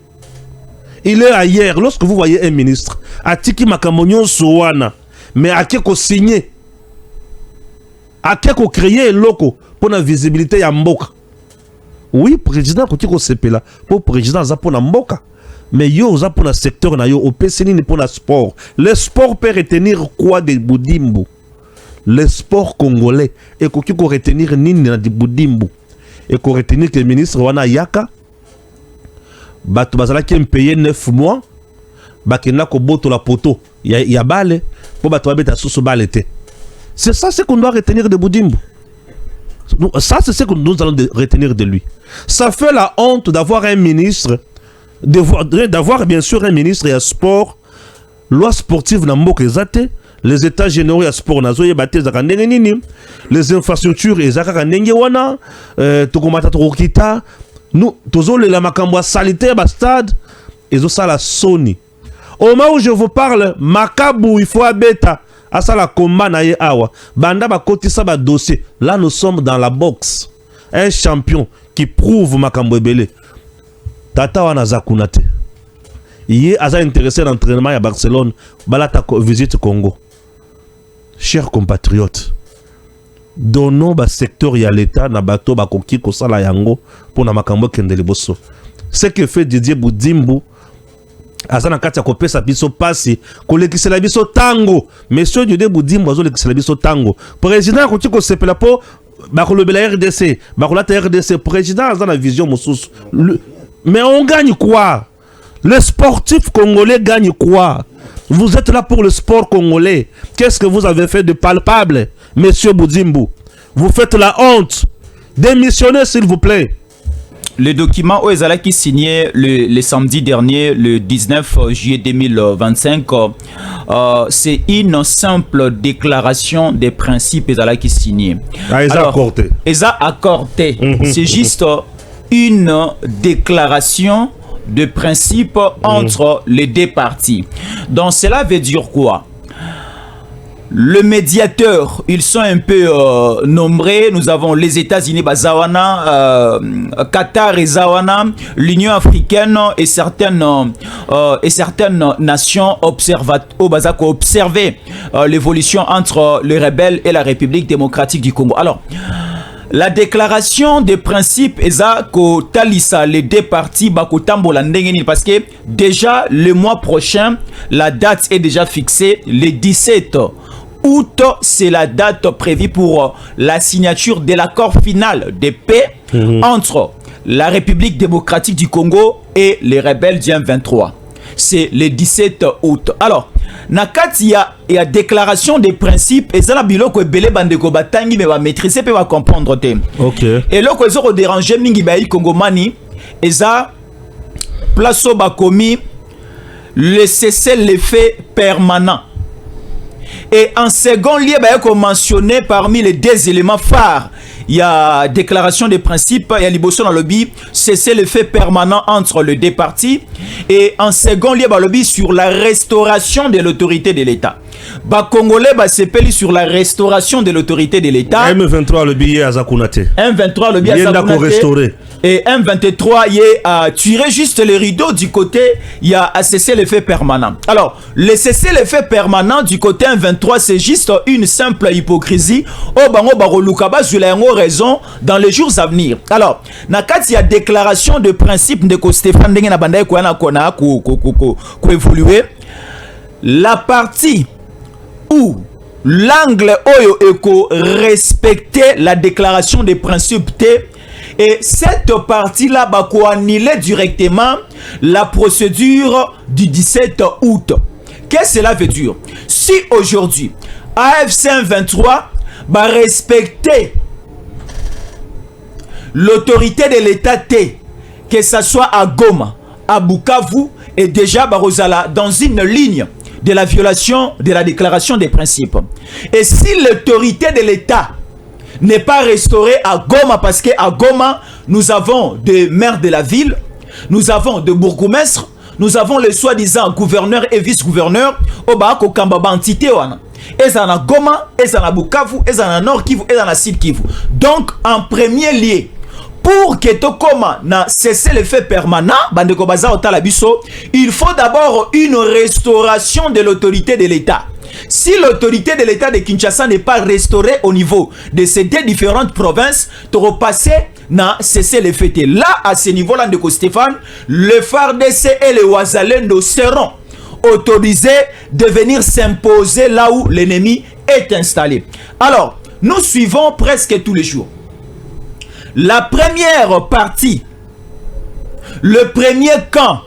Il est ailleurs. Lorsque vous voyez un ministre, Atiki Makamonyo Sowana, mais à qui qu'on signe, à qui qu'on crée loco pour la visibilité à Mboka. Oui, président, quand tu sais là, pour président, ça pour la Mboka. Mais yo za pour le secteur na yo au PCN ni pour le sport. Le sport peut retenir quoi de Boudimbu? Le sport congolais et ko retenir nini na di Boudimbu? Et ko retenir que le ministre wana yaka batu bazala ki payer 9 mois bakena ko boto la poto ya bale pour batu babeta sous balete. C'est ça ce qu'on doit retenir de Boudimbu. Ça c'est ce que nous allons retenir de lui. Ça fait la honte d'avoir un ministre, d'avoir bien sûr un ministre et un sport, loi sportive na mboka ezate, les états généraux et sport nazo yebate zaka ndenge nini, les infrastructures ezaka ndenge wana, tokomata tokokita, nous tozole la makambo sanitaire ba stade ezo sala Sony. Au moment où je vous parle, Makabu il faut abeta asa la combat na ye awa, banda ba kotisa ba dossier. Là nous sommes dans la boxe. Un champion qui prouve makambo ebele. Tata wana zakunate. Il est intéressé à l'entraînement à Barcelone. Balata visite Congo. Chers compatriotes, donnons le secteur à l'État na bato bakoki kosala yango pour na makambo kendele bosso. Ce que fait Didier Boudimbu, azana kati ya kopesa biso pasi, kolekisela biso tango. Monsieur Didier Boudimbu azolekisela biso tango. Président akoki kosepela po bakolobela RDC, bakolata RDC. Président azana vision mosusu. Mais on gagne quoi? Les sportifs congolais gagnent quoi? Vous êtes là pour le sport congolais. Qu'est-ce que vous avez fait de palpable, monsieur Boudimbu? Vous faites la honte. Démissionnez, s'il vous plaît. Le document Oezala qui signé le samedi dernier, le 19 juillet 2025, c'est une simple déclaration des principes Ezala qui signé. Accordé. C'est juste une déclaration de principe entre les deux parties. Donc cela veut dire quoi? Le médiateur, ils sont un peu nombreux. Nous avons les États-Unis, Bazawana, Qatar et Zawana, l'Union africaine et certaines nations observé l'évolution entre les rebelles et la République démocratique du Congo. Alors, la déclaration des principes Ezako Talisa, les deux parties Bakotambola Ndengeni, parce que déjà le mois prochain, la date est déjà fixée, le 17 août, c'est la date prévue pour la signature de l'accord final de paix entre la République démocratique du Congo et les rebelles du M23. C'est le 17 août. Alors, nakati ya déclaration des principes et ça la biloko ebele bandeko batangi mais va maîtriser pe va comprendre te. OK. Et loko ezoko déranger mingi ba Congomani eza place au bakomi le cessez-le-feu permanent. Et en second lieu, il y a mentionné parmi les deux éléments phares, il y a déclaration des principes, il y a l'Ibosso dans le lobby, cesser le fait permanent entre les deux parties. Et en second lieu, il y a lobby sur la restauration de l'autorité de l'État. Congolais s'appelle sur la restauration de l'autorité de l'État. M23 le billet à Zakunate. M23 le billet à Zakunate. Et M23 il a tiré juste les rideaux du côté, il y a cessé l'effet permanent. Alors, le cesser l'effet permanent du côté M23, c'est juste une simple hypocrisie. Oh bango barolukaba zulengo raison dans les jours à venir. Alors, nakati ya déclaration de principe de Stéphane Ndenge na bandaye ko na kona ko évoluer. La partie où l'angle oyo eko respecter la déclaration des principes et cette partie-là va annuler directement la procédure du 17 août. Qu'est-ce que cela veut dire? Si aujourd'hui, AFC M23 va respecter l'autorité de l'État que ce soit à Goma, à Bukavu et déjà Barozala, dans une ligne de la violation de la déclaration des principes. Et si l'autorité de l'État n'est pas restaurée à Goma, parce qu'à Goma, nous avons des maires de la ville, nous avons des bourgmestres, nous avons les soi-disant gouverneurs et vice-gouverneurs, Obako Kambaba entité wana. Et ça na Goma, et ça na Bukavu, et ça na Nord Kivu, et ça na Sud Kivu. Donc, en premier lieu, pour que Tokoma na cessé le fait permanent, Bandeko Baza Otalabiso, il faut d'abord une restauration de l'autorité de l'État. Si l'autorité de l'État de Kinshasa n'est pas restaurée au niveau de ces deux différentes provinces, tu repasses na cesser le fait. Là, à ce niveau-là, de Stéphane, le FARDC et le Ouazalendo seront autorisés de venir s'imposer là où l'ennemi est installé. Alors, nous suivons presque tous les jours. La première partie, le premier camp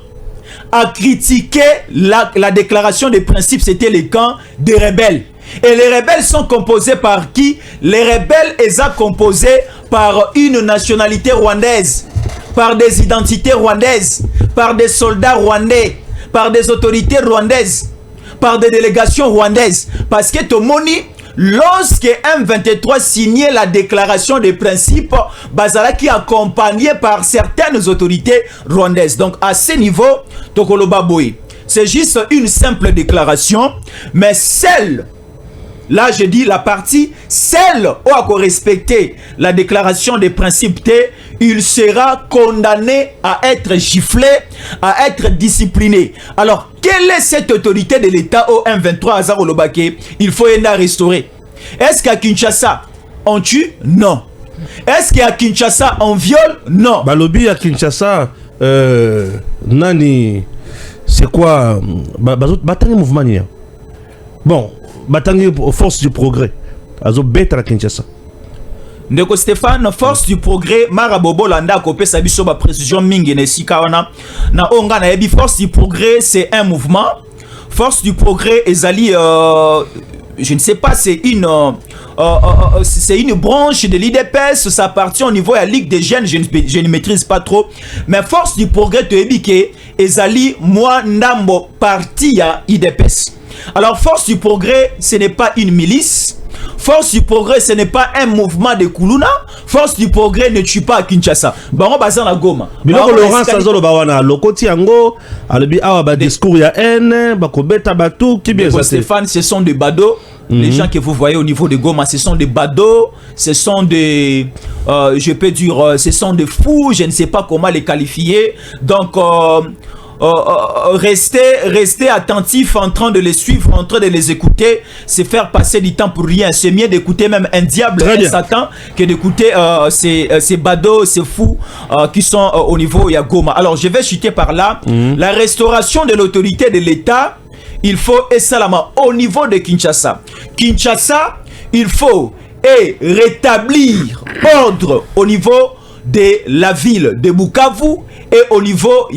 a critiqué la déclaration des principes, c'était le camp des rebelles. Et les rebelles sont composés par qui? Les rebelles sont composés par une nationalité rwandaise, par des identités rwandaises, par des soldats rwandais, par des autorités rwandaises, par des délégations rwandaises. Parce que Tomoni, lorsque M23 signait la déclaration des principes, Bazala qui accompagné par certaines autorités rwandaises. Donc à ce niveau, Tokoloba Boy, c'est juste une simple déclaration, mais celle, là je dis la partie, celle où a respecté la déclaration des principes il sera condamné à être giflé, à être discipliné. Alors, quelle est cette autorité de l'État au M23 Azar Olobake? Il faut y restaurer. Est-ce qu'à Kinshasa, on tue? Non. Est-ce qu'à Kinshasa, on viole? Non. Balobi à Kinshasa, Nani, c'est quoi? Batangi mouvement. Bon, Batangi force du progrès. Azo bête à Kinshasa. Ndeko Stéphane, force du progrès, Marabobo Landa kopé sabiso ba précision mingi ne sikawana na onga na yebi force du progrès c'est un mouvement. Force du progrès ezali je ne sais pas, c'est une branche de l'IDPS, ça appartient au niveau de la Ligue des jeunes, je ne maîtrise pas trop, mais force du progrès te ebike ezali moi ndambo parti ya IDPS. Alors force du progrès, ce n'est pas une milice. Force du progrès, ce n'est pas un mouvement de Kuluna. Force du progrès ne tue pas à Kinshasa. Bango bazan la Goma. Biloko Laurent Sazolo bawana lokoti yango alobi awa ba discours ya haine bako beta batu qui bien ça Stéphane, ce sont des badauds. Les gens que vous voyez au niveau de Goma, ce sont des badauds, ce sont des je peux dire ce sont des fous, je ne sais pas comment les qualifier. Donc rester attentif en train de les suivre, en train de les écouter, c'est faire passer du temps pour rien. C'est mieux d'écouter même un diable, un Satan, que d'écouter ces badauds, ces fous qui sont au niveau Yagoma. Alors je vais chuter par là. La restauration de l'autorité de l'État, il faut et salama au niveau de Kinshasa. Kinshasa, il faut et rétablir ordre au niveau de la ville de Bukavu et au niveau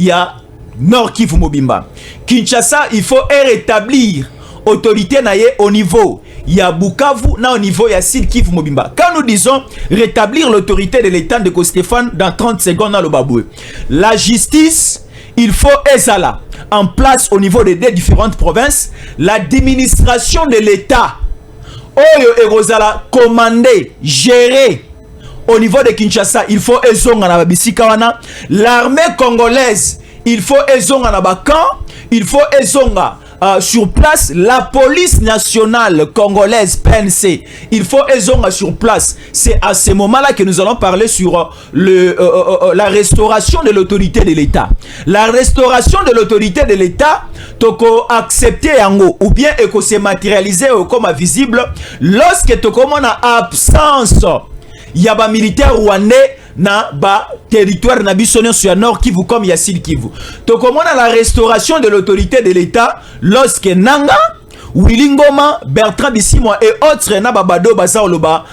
Nord Kivu Mobimba. Kinshasa, il faut rétablir autorité naie au niveau Bukavu na au niveau Sud Kivu Mobimba. Quand nous disons rétablir l'autorité de l'État de Stéphane dans 30 secondes dans le Baboué, la justice, il faut ezala en place au niveau des différentes provinces, l'administration de l'État oyo erozala commandé, géré au niveau de Kinshasa, il faut ezonga na babisika wana. L'armée congolaise, il faut ezonga na bakan, il faut ezonga sur place. La police nationale congolaise PNC, il faut ezonga sur place. C'est à ce moment-là que nous allons parler sur la restauration de l'autorité de l'État. La restauration de l'autorité de l'État, toko accepter yango ou bien eko se matérialiser comme visible lorsque toko mona absence yaba militaire rwandais na ba territoire na biso sur Nord Kivu comme Sud Kivu. Tokomona la restauration de l'autorité de l'État lorsque Nanga, Willy Ngoma, Bertrand Bisimwa et autres na babado basa oloba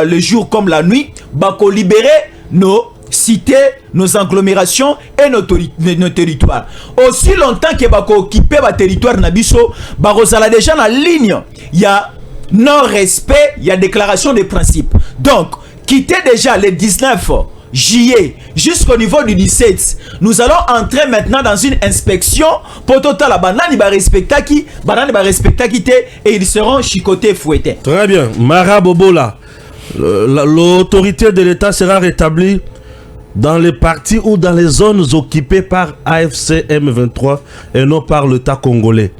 le jour comme la nuit bako libérer nos cités, nos agglomérations et nos territoires. Aussi longtemps que bako occuper ba territoire na biso barozala déjà na ligne, il y a non respect, il y a déclaration de principe. Donc quitter déjà le 19 juillet jusqu'au niveau du 17, nous allons entrer maintenant dans une inspection pour total la banane ba respecta qui et ils seront chicotés, fouettés. Très bien. Mara Bobola, l'autorité de l'État sera rétablie dans les parties ou dans les zones occupées par AFC M23 et non par l'État congolais.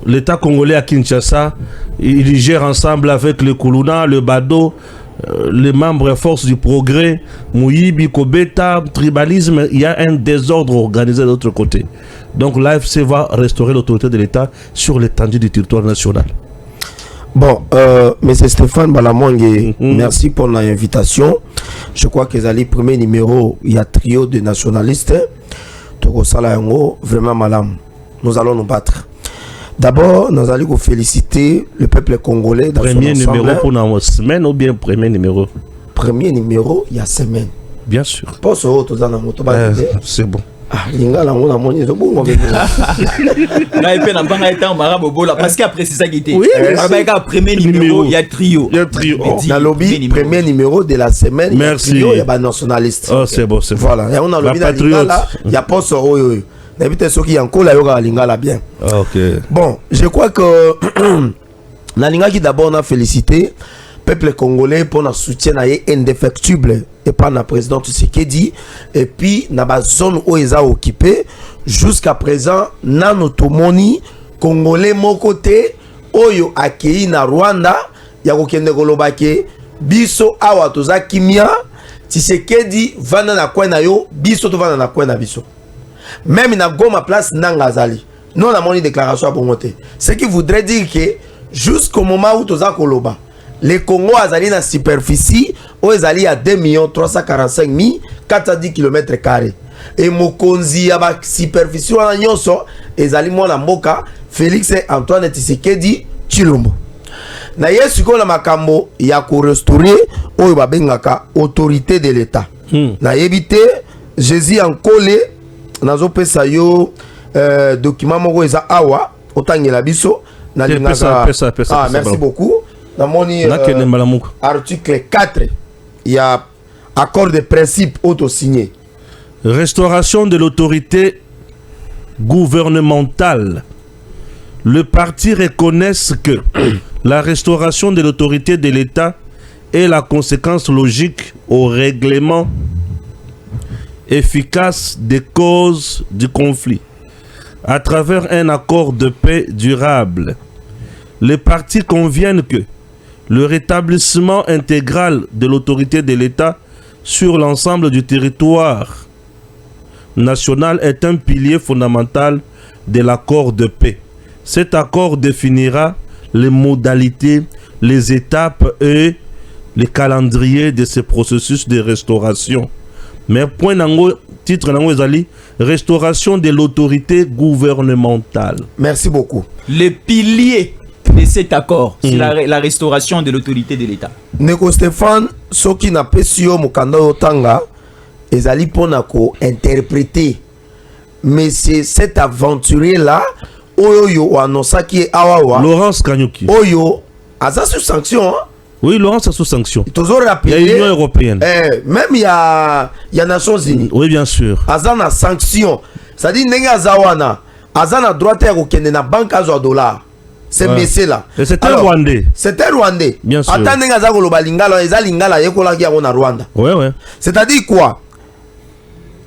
L'État congolais à Kinshasa, il gère ensemble avec le Kuluna, le Bado, les membres forces du progrès, Mouyibi, Kobeta, tribalisme, il y a un désordre organisé de l'autre côté. Donc l'AFC va restaurer l'autorité de l'État sur l'étendue du territoire national. Bon, M. Stéphane Balamongue, merci pour l'invitation. Je crois que les premier numéro, il y a trio de nationalistes. Toko Salayango, vraiment malam. Nous allons nous battre. D'abord, nous allons vous féliciter le peuple congolais dans premier son ensemble. Numéro pour la semaine ou bien premier numéro? Premier numéro, il y a semaine. Bien sûr. Pas ce haut, c'est bon. Ah, l'ingala mon amoni c'est bon. Parce qu'après c'est ça qui était. Oui. Premier numéro, il y a trio. Il y a trio. Dans lobby, premier numéro de la semaine. Merci. Il y a un nationaliste. Oh, c'est bon, c'est bon. Voilà. Et on a lobby dans l'ingala, il y a pas ce haut. N'habitez ceux qui encore la yoga lingala bien. Ok. Bon, je crois que la linga qui d'abord on a félicité peuple congolais pour notre soutien indéfectible et par la présidente Tshisekedi et puis na ba zone où ils ont occupé jusqu'à présent na notomoni congolais mon côté oyo akei na Rwanda ya kokende kolobake biso awa toza kimia Tshisekedi vana na kwa na yo biso to vana na kwa na biso. Même na Goma place Nangazali. Nous on a mon déclaration à Bongoté. Ce qui voudrait dire que jusqu'au moment où toza koloba, les Congo azali na superficie où ezali à 2 345 410 km². Et mokonzi ya ba superficie wana nyonso ezali mwana mboka Félix Antoine Tshisekedi Tshilombo. Na yesu ko na makambo ya ko restaurer oyo babengaka autorité de l'État. Na yebite Jésus en collé nazo pesa yo document moko eza awa otangela biso Pesa, merci beaucoup. Article 4, il y a accord de principe auto-signé. Restauration de l'autorité gouvernementale. Le parti reconnaisse que la restauration de l'autorité de l'État est la conséquence logique au règlement efficace des causes du conflit à travers un accord de paix durable. Les partis conviennent que le rétablissement intégral de l'autorité de l'État sur l'ensemble du territoire national est un pilier fondamental de l'accord de paix. Cet accord définira les modalités, les étapes et les calendriers de ce processus de restauration. Mais point nango, titre nango ezali, restauration de l'autorité gouvernementale. Merci beaucoup. Les piliers de cet accord, c'est la restauration de l'autorité de l'État. Neko Stéphane, ce qui n'a pas si au Mukanda Otanga, ezali ponako interpréter. Mais c'est cet aventurier-là, Oyo Anosaki Awawa. Laurence Kanyuki. Oyo, Asa sous sanction. Hein? Oui, Laurence est sous sanction. Toujours rappelé. Il y a l'Union européenne. Même il y a Nations Unies. Oui, bien sûr. Asa na sanction. Ça dit Nenga Zawana. Asa na droit de na banque à $. C'est messé là. Et c'était Rwandais. C'était Rwandais. Bien sûr. Attends Nenga Zagoloba Lingala, Eza Lingala, Yekola qui a Rwanda. Ouais, ouais. C'est-à-dire quoi?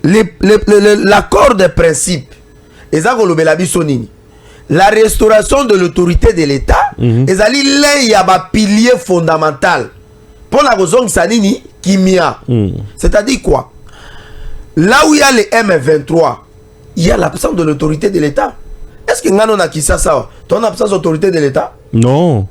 L'accord de principe. Eza Golobela Bisonini. La restauration de l'autorité de l'État, ezali l'un y a un pilier fondamental pour la raison sanini kimia. C'est-à-dire quoi? Là où il y a les M23, il y a l'absence de l'autorité de l'État. Est-ce que ngano na kisa ça? Ton absence d'autorité de l'État? Non.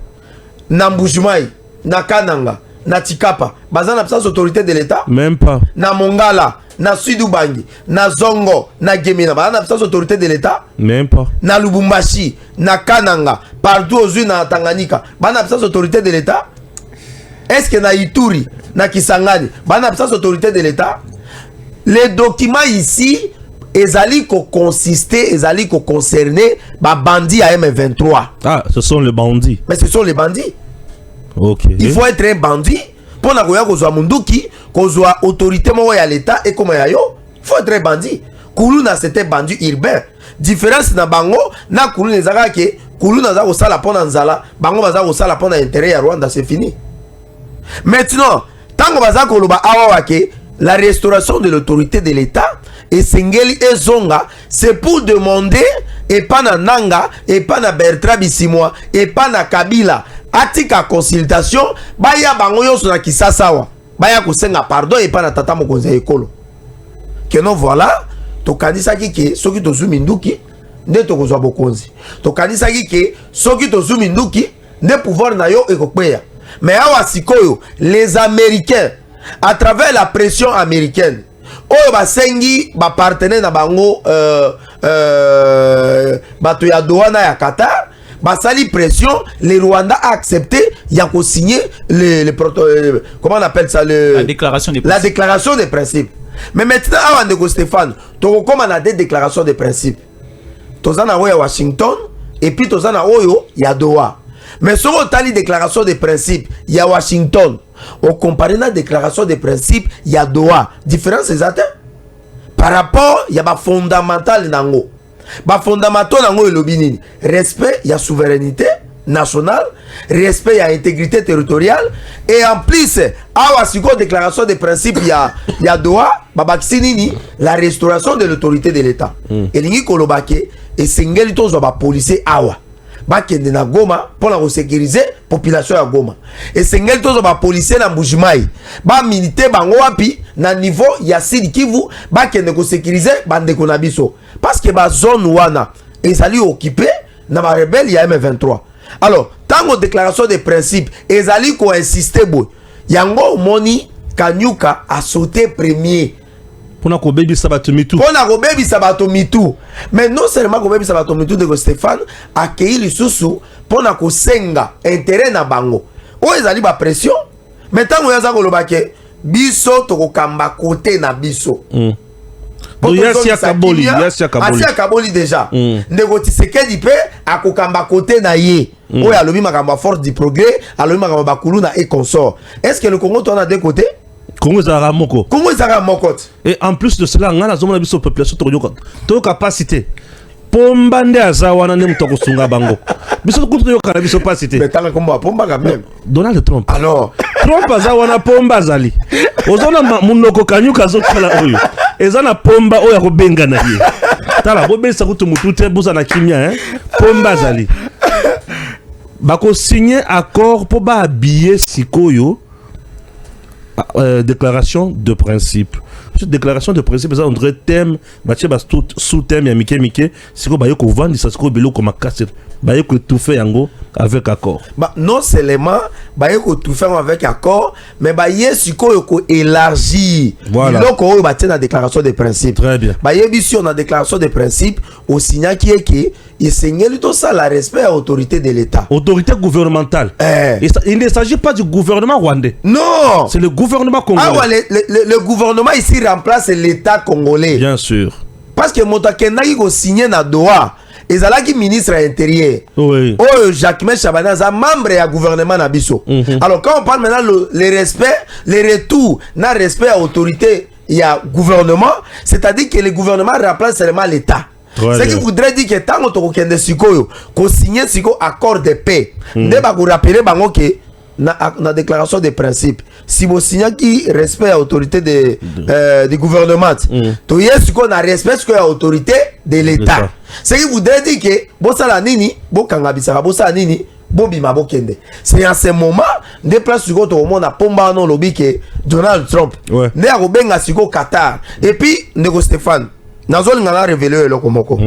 Na Mbujimayi, na Kananga, na Tikapa, bazan absence d'autorité de l'État? Même pas. Na Mongala, na Sud-Ubangi, na Zongo, na Gemina, bazan absence d'autorité de l'État? Même pas. Na Lubumbashi, na Kananga, partout aux na Tanganyika, bazan absence d'autorité de l'État? Est-ce que na Ituri, na Kisangani, bazan absence d'autorité de l'État? Les documents ici, ezali ko consister, ezali ko concerner ba bandits à M23. Ah, ce sont les bandits. Mais ce sont les bandits. Ok. Il faut être un bandit pour na koya kozwa munduki, kozwa autorité mo ya l'État et comme ya yo, il faut être un bandit. Kuluna c'était bandit urbain. Différence na bango na Kuluna ezaka ke Kuluna za ko sala pona nzala, bango baza ko sala pona intérêt ya Rwanda, c'est fini. Maintenant, tango baza ko loba awa ke la restauration de l'autorité de l'État et Sengeli et Zonga, c'est pour demander et pas na Nanga et pas na Bertrand Bisimwa et pas na Kabila atika consultation baya bango yoso na Kisasawa baya kosenga pardon et pas na tata mokonzi ekolo que non voilà to kanisa ki soki to zuminduki nde to kozwa bokonzi to kanisa ki soki to zuminduki nde pouvoir na yo ekokweya mais awa sikoyo les Américains à travers la pression américaine oyo basengi ba partenaire na bango bato ya douane ya Qatar basali pression, le Rwanda a accepté il y a signé comment on appelle ça la déclaration des principes. La déclaration des principes. Mais maintenant avant de Stéphane, to comme on a des déclarations de principes. Tozana oyo Washington et puis tozana oyo ya Doha. Mais sur la déclaration de principes, il y a Washington. Au comparé la déclaration de principes, il y a Doha. Différence exacte. Par rapport, il y a ba fondamental nango. Ba fondamental nango elobini. Respect, il y a souveraineté nationale, respect, il y a intégrité territoriale et en plus, à la déclaration de principes, il y a Doha, babaksinini, la restauration de l'autorité de l'État. Et l'ingi kolobake et singeli tozo ba policier awa. Bakende na Goma pour la sécuriser population ya Goma et sengel tozo ba policier na Mbujimayi ba militaire bango wapi na niveau ya Sud Kivu bakende ko sécuriser bandeko na biso parce que ba zone wana ezali occupé na ba rebelle ya M23. Alors tango déclaration de principe ezali ko insister boy yango moni Kanyuka a sauté premier pona ko baby sabato mitu mais non seulement ko baby sabato mitu de Stéphane a cueilli lisusu pona ko senga intérêt na bango o ezali ba pression mais tango yaza ko lobake biso to ko kamba côté na biso Yassi Kaboli déjà. Ndeko Tshisekedi pe akokamba côté na ye. Oya lobi makamba force du progrès, alobi makamba bakulu na et consort. Est-ce que le Congo tourne à deux côtés? Congo Zara Moko. Congo Zara Moko. Et en plus de cela, on a la zone de la population to capacité. Pomba nde azawana ne mutoko sunga bango. Biso contre yo kana biso capacité. Mais tant comme pomba quand même. Donald Trump. Alors, Trump azawana pomba zali. Ozona munoko kanyuka zokala oyo. Ezana pomba oya ko benga na ye. Tala bo besa kutu mutute boza na kimia pomba zali. Bako signer accord pour ba habiller sikoyo. Déclaration de principe. Cette déclaration de principe, ça on dirait thème, sous thème, il y a Mike, c'est quoi, qu'on vend, ça se trouve, comme un casse, que tout fait en avec accord. Non seulement, que tout fait avec accord, mais si qu'on élargi, voilà. Donc on va la déclaration de principe. Très bien. Si on a déclaration de principe, au signal qui est que il signale tout ça, le respect à l'autorité de l'État. Autorité gouvernementale. Il ne s'agit pas du gouvernement rwandais. Non. C'est le gouvernement congolais. Ah ouais, le gouvernement ici remplace l'État congolais. Bien sûr. Parce que Motakendaki ko signé na Doha, ezalaki ministre intérieur. Oui. Oh, Jacques Chabana, c'est membre du gouvernement na biso. Alors quand on parle maintenant le respect, le retour na respect à l'autorité, il y a gouvernement, c'est-à-dire que le gouvernement remplace seulement l'État. Ce qui voudrait dire que tant que tu as signé accord de paix, ne pas vous rappeler que na déclaration de principe, si vous signez qui respect à l'autorité du gouvernement, tu as respect à l'autorité de l'État. Ce qui voudrait dire que bosala nini, bokangabisa bosala nini, bobima bokende. C'est en ce moment des places sur le monde à pomba non lobby que Donald Trump. Ne a robenga siko Qatar. Et puis Nego Stéphane Nazol ngala révélé le komoko.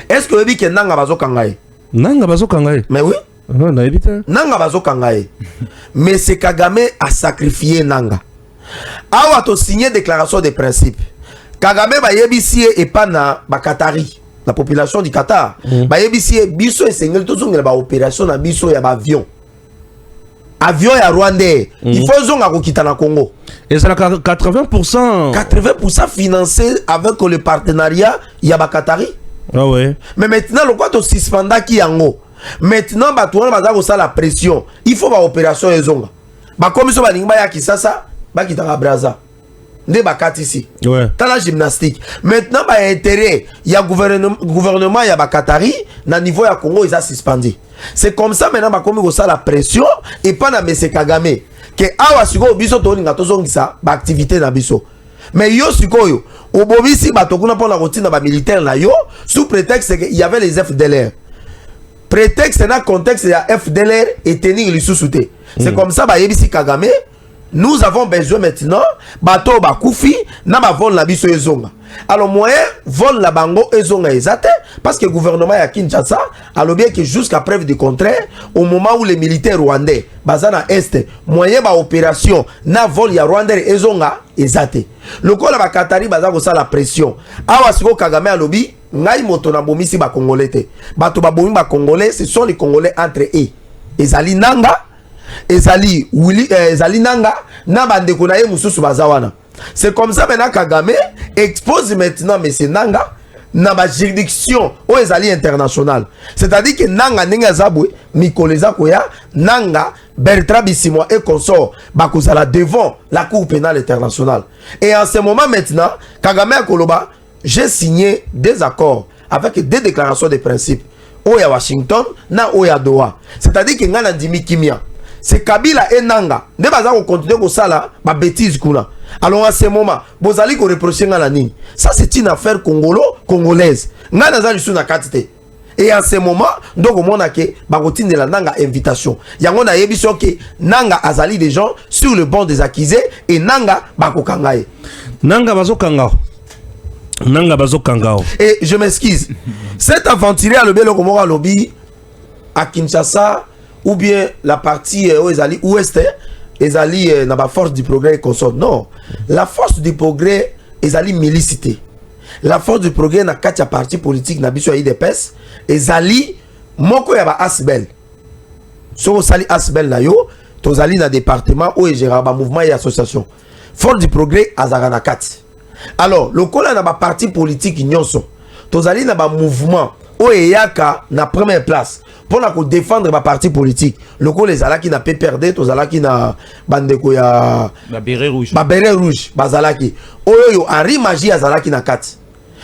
Est-ce que vous que nanga bazo kangaye? Nanga bazo kangaye. Mais oui. Non, na évité. Nanga bazo kangaye. Mais c'est Kagame a sacrifié nanga. Awa to signé déclaration de principe. Kagame ba yebisi et pas na ba Qatari, la population du Qatar. Ba yebisi biso et sengel to zongela ba opération na biso ya ba avion. Avion ya Rwandais. Il faut zonga ko kita na Congo. Et c'est 80%. 80% financé avec le partenariat Yaba Qatari. Ah ouais. Mais maintenant, le quoi tu suspends qui en haut. Maintenant, bah toi, ça la pression. Il faut ma opération ezonga. Bah comme ça, bah n'imba ya kisasa, bah qui t'a braza. Ne bah kat ici. Ouais. T'as la gymnastique. Maintenant, bah intérêt, il y a gouvernement Yaba Qatari, na niveau ya Congo ils a suspendu. C'est comme ça maintenant, bah comme ça la pression et pas na Mese Kagame. Que awa siko biso to linga to zongisa ba activité na biso. Mais yo siko yo obobisi ba tokuna pona rotina ba militaire na yo sous prétexte qu'il y avait les FDLR. Prétexte na contexte ya FDLR et tenir les sous-soutés. C'est comme ça ba yebisi Kagame, nous avons besoin maintenant bato ba koufi na ba vol na biso ezonga. Alors moyen vol la bango ezonga ezate parce que le gouvernement ya Kinshasa a le bien que jusqu'à preuve du contraire au moment où les militaires rwandais bazana est moyen ba opération na vol ya rwandais ezonga ezate. Le ko la ba Qatari bazako sa la pression. Awa siko Kagame a lobi ngai moto na bomisi ba congolais te. Bato ba bomi ba congolais ce sont les congolais entre eux. Ezali nanga ezali Willy ezali nanga na bandeko na ye mususu bazawana. C'est comme ça maintenant Kagame expose maintenant M. Nanga na ba juridiction au ezali international. C'est-à-dire que Nanga ninga zabwe mikoleza koya Nanga Bertrand Bisimwa et consort bakozala devant la Cour pénale internationale. Et en ce moment maintenant Kagame a koloba j'ai signé des accords avec des déclarations de principe au ya Washington na au ya Doha. C'est-à-dire que ngana ndimi kimia. C'est Kabila et Nanga. Ne baza ko continuer ko sala ba bêtise kuna. Alors à ce moment, bozali ko reprocher ngana nini. Ça c'est une affaire congolaise. Ngana za lisu na katite. Et en ce moment, donc au monde que ba rotine de la Nanga invitation. Yango na yebiso que Nanga azali des gens sur le banc des accusés et Nanga ba ko kangaye. Nanga bazo kangao. Nanga bazo kangao. Et je m'excuse. Cet aventurier a le bel komora lobby à Kinshasa ou bien la partie ouest, ezali na ba force du progrès et consort. Non, la force du progrès ezali milicité. La force du progrès na katia parti politique na biso IDPS ezali moko ya ba asbel. So sali asbel na yo, tozali na département où gérera ba mouvement et association. Force du progrès azara na kati. Alors lokola na ba parti politique nyonso tozali na ba mouvement oyeyaka na première place pour na ko défendre ba parti politique lokola ezalaki na PPRD tozalaki na bandeko ya ba béret rouge bazalaki oyo Henri Magie azalaki na kati.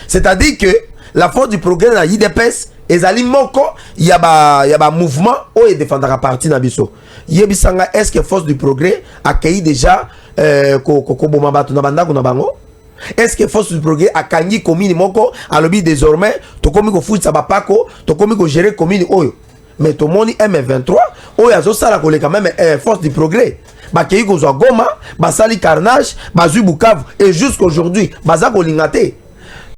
C'est-à-dire que la force du progrès na IDPS ezali moko ya ba mouvement oyo défendra parti na biso yebisanga. Est-ce que force du progrès accueilli déjà ko boma bato na bandako na bango? Est-ce que force du progrès a kangi commune moko alobi désormais to komi ko fuitsa bapako to komi ko gérer commune oyo? Mais to moni M23 oyo azo sala ko le quand même force du progrès bakei ko zo Goma basali carnage bazu Bukavu et jusqu'aujourd'hui baza ko lingate.